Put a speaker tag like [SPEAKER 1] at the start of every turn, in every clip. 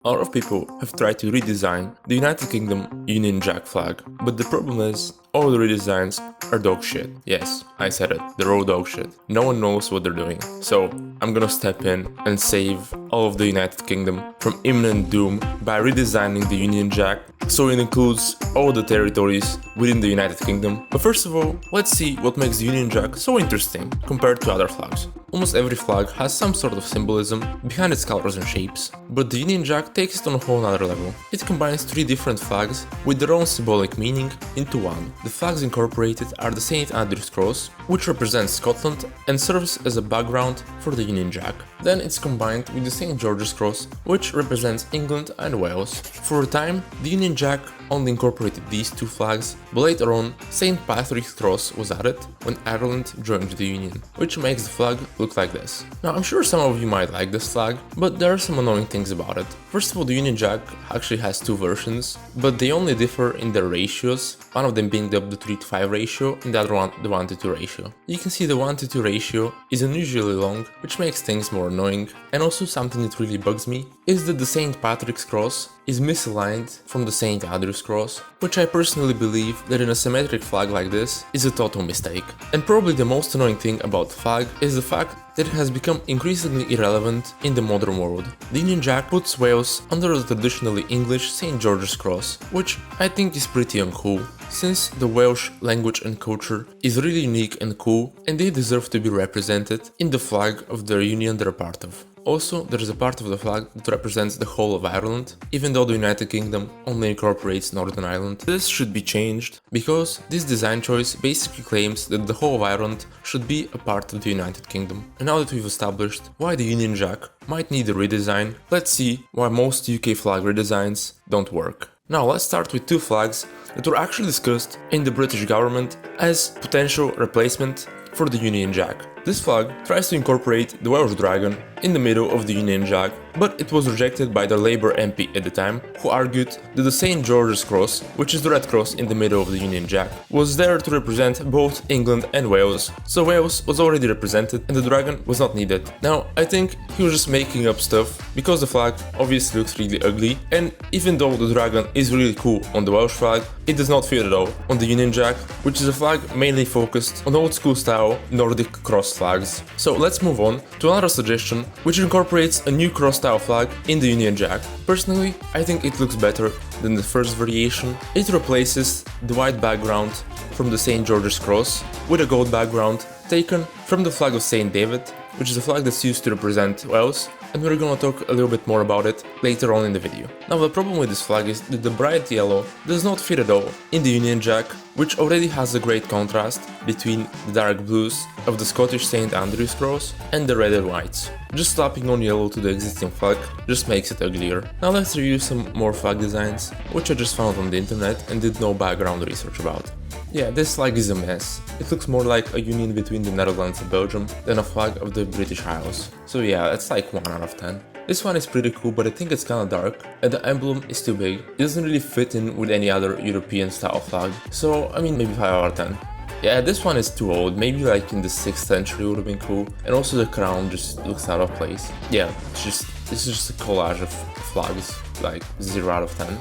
[SPEAKER 1] A lot of people have tried to redesign the United Kingdom Union Jack flag, but the problem is all the redesigns are dog shit. Yes, I said it, they're all dog shit. No one knows what they're doing. So I'm gonna step in and save all of the United Kingdom from imminent doom by redesigning the Union Jack so it includes all the territories within the United Kingdom. But first of all, let's see what makes the Union Jack so interesting compared to other flags. Almost every flag has some sort of symbolism behind its colors and shapes, but the Union Jack takes it on a whole nother level. It combines three different flags with their own symbolic meaning into one. The flags incorporated are the St. Andrew's Cross, which represents Scotland and serves as a background for the Union Jack. Then it's combined with the St. George's Cross, which represents England and Wales. For a time, the Union Jack only incorporated these two flags, but later on, St. Patric's Cross was added when Ireland joined the Union, which makes the flag look like this. Now, I'm sure some of you might like this flag, but there are some annoying things about it. First of all, the Union Jack actually has two versions, but they only differ in their ratios, one of them being the 3:5 ratio and the other one the 1:2 ratio. You can see the 1:2 ratio is unusually long, which makes things more annoying, and also something that really bugs me is that the St. Patrick's Cross is misaligned from the St. Andrew's Cross, which I personally believe that in a symmetric flag like this is a total mistake. And probably the most annoying thing about the flag is the fact that it has become increasingly irrelevant in the modern world. The Union Jack puts Wales under the traditionally English St. George's Cross, which I think is pretty uncool, since the Welsh language and culture is really unique and cool, and they deserve to be represented in the flag of the union they're part of. Also, there is a part of the flag that represents the whole of Ireland, even though the United Kingdom only incorporates Northern Ireland. This should be changed, because this design choice basically claims that the whole of Ireland should be a part of the United Kingdom. And now that we've established why the Union Jack might need a redesign, let's see why most UK flag redesigns don't work. Now let's start with two flags that were actually discussed in the British government as potential replacement for the Union Jack. This flag tries to incorporate the Welsh dragon in the middle of the Union Jack, but it was rejected by the Labour MP at the time, who argued that the St. George's Cross, which is the red cross in the middle of the Union Jack, was there to represent both England and Wales, so Wales was already represented and the dragon was not needed. Now, I think he was just making up stuff, because the flag obviously looks really ugly, and even though the dragon is really cool on the Welsh flag, it does not fit at all on the Union Jack, which is a flag mainly focused on old school style Nordic cross flags. So let's move on to another suggestion, which incorporates a new cross style flag in the Union Jack. Personally, I think it looks better than the first variation. It replaces the white background from the St. George's Cross with a gold background taken from the flag of St. David, which is a flag that's used to represent Wales, and we're gonna talk a little bit more about it later on in the video. Now, the problem with this flag is that the bright yellow does not fit at all in the Union Jack, which already has a great contrast between the dark blues of the Scottish St. Andrew's Cross and the red and whites. Just slapping on yellow to the existing flag just makes it uglier. Now let's review some more flag designs, which I just found on the internet and did no background research about. Yeah, this flag is a mess. It looks more like a union between the Netherlands and Belgium than a flag of the British Isles. So yeah, it's like 1 out of 10. This one is pretty cool, but I think it's kinda dark, and the emblem is too big. It doesn't really fit in with any other European style flag, so I mean maybe 5 out of 10. Yeah, this one is too old, maybe like in the 6th century would have been cool, and also the crown just looks out of place. Yeah, this is just a collage of flags, like 0 out of 10.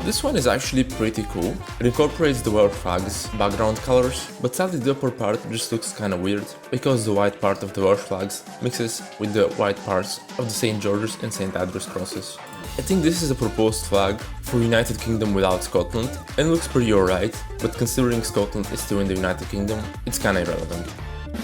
[SPEAKER 1] This one is actually pretty cool. It incorporates the Welsh flag's background colors, but sadly the upper part just looks kinda weird, because the white part of the Welsh flags mixes with the white parts of the St. George's and St. Andrew's crosses. I think this is a proposed flag for United Kingdom without Scotland, and looks pretty alright, but considering Scotland is still in the United Kingdom, it's kinda irrelevant.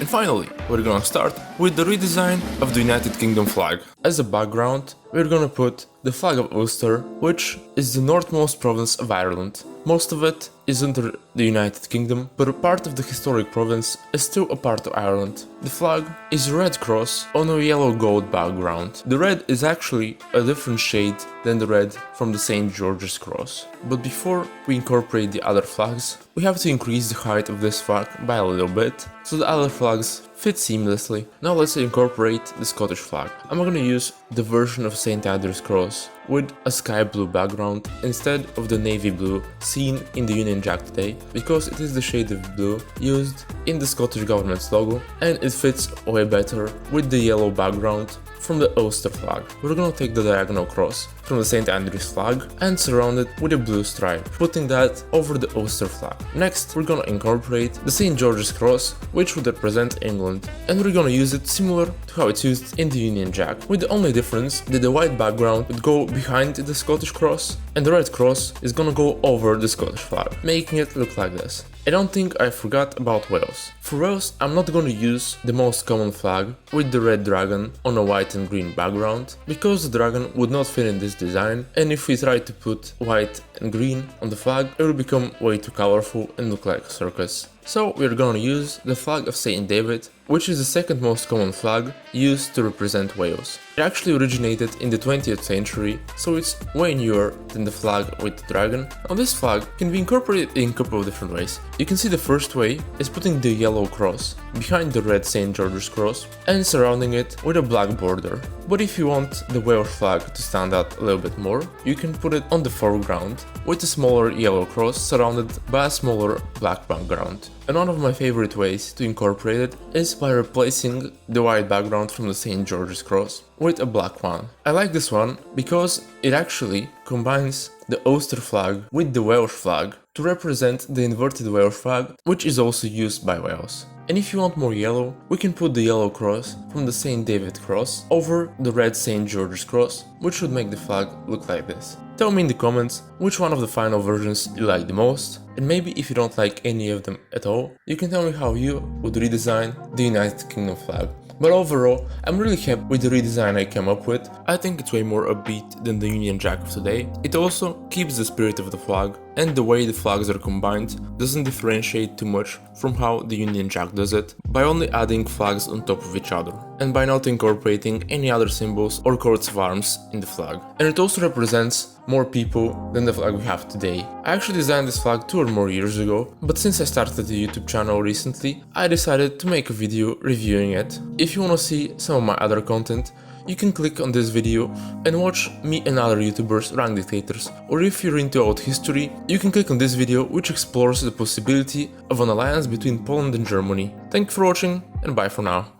[SPEAKER 1] And finally, we're gonna start with the redesign of the United Kingdom flag. As a background, we're gonna put the flag of Ulster, which is the northmost province of Ireland. Most of it is under the United Kingdom, but a part of the historic province is still a part of Ireland. The flag is a red cross on a yellow-gold background. The red is actually a different shade than the red from the St. George's Cross. But before we incorporate the other flags, we have to increase the height of this flag by a little bit, so the other flags fit seamlessly. Now let's incorporate the Scottish flag. I'm gonna use the version of St. Andrew's Cross with a sky blue background instead of the navy blue seen in the Union Jack today, because it is the shade of blue used in the Scottish government's logo and it fits way better with the yellow background from the Ulster flag. We're gonna take the diagonal cross from the St. Andrew's flag and surround it with a blue stripe, putting that over the Ulster flag. Next, we're gonna incorporate the St. George's cross, which would represent England, and we're gonna use it similar to how it's used in the Union Jack, with the only difference that the white background would go behind the Scottish cross and the red cross is gonna go over the Scottish flag, making it look like this. I don't think I forgot about Wales. For Wales, I'm not gonna use the most common flag with the red dragon on a white and green background, because the dragon would not fit in this design, and if we try to put white and green on the flag, it will become way too colorful and look like a circus. So we're gonna use the flag of Saint David, which is the second most common flag used to represent Wales. It actually originated in the 20th century, so it's way newer than the flag with the dragon. Now this flag can be incorporated in a couple of different ways. You can see the first way is putting the yellow cross behind the red St. George's cross and surrounding it with a black border. But if you want the Welsh flag to stand out a little bit more, you can put it on the foreground with a smaller yellow cross surrounded by a smaller black background. And one of my favorite ways to incorporate it is by replacing the white background from the St. George's cross with a black one. I like this one because it actually combines the Ulster flag with the Welsh flag to represent the inverted Welsh flag, which is also used by Wales. And if you want more yellow, we can put the yellow cross from the St. David cross over the red St. George's cross, which would make the flag look like this. Tell me in the comments which one of the final versions you like the most, and maybe if you don't like any of them at all, you can tell me how you would redesign the United Kingdom flag. But overall, I'm really happy with the redesign I came up with. I think it's way more upbeat than the Union Jack of today. It also keeps the spirit of the flag, and the way the flags are combined doesn't differentiate too much from how the Union Jack does it, by only adding flags on top of each other, and by not incorporating any other symbols or coats of arms in the flag. And it also represents more people than the flag we have today. I actually designed this flag 2 or more years ago, but since I started the YouTube channel recently, I decided to make a video reviewing it. If you wanna see some of my other content, you can click on this video and watch me and other YouTubers rank dictators, or if you're into old history, you can click on this video which explores the possibility of an alliance between Poland and Germany. Thank you for watching, and bye for now.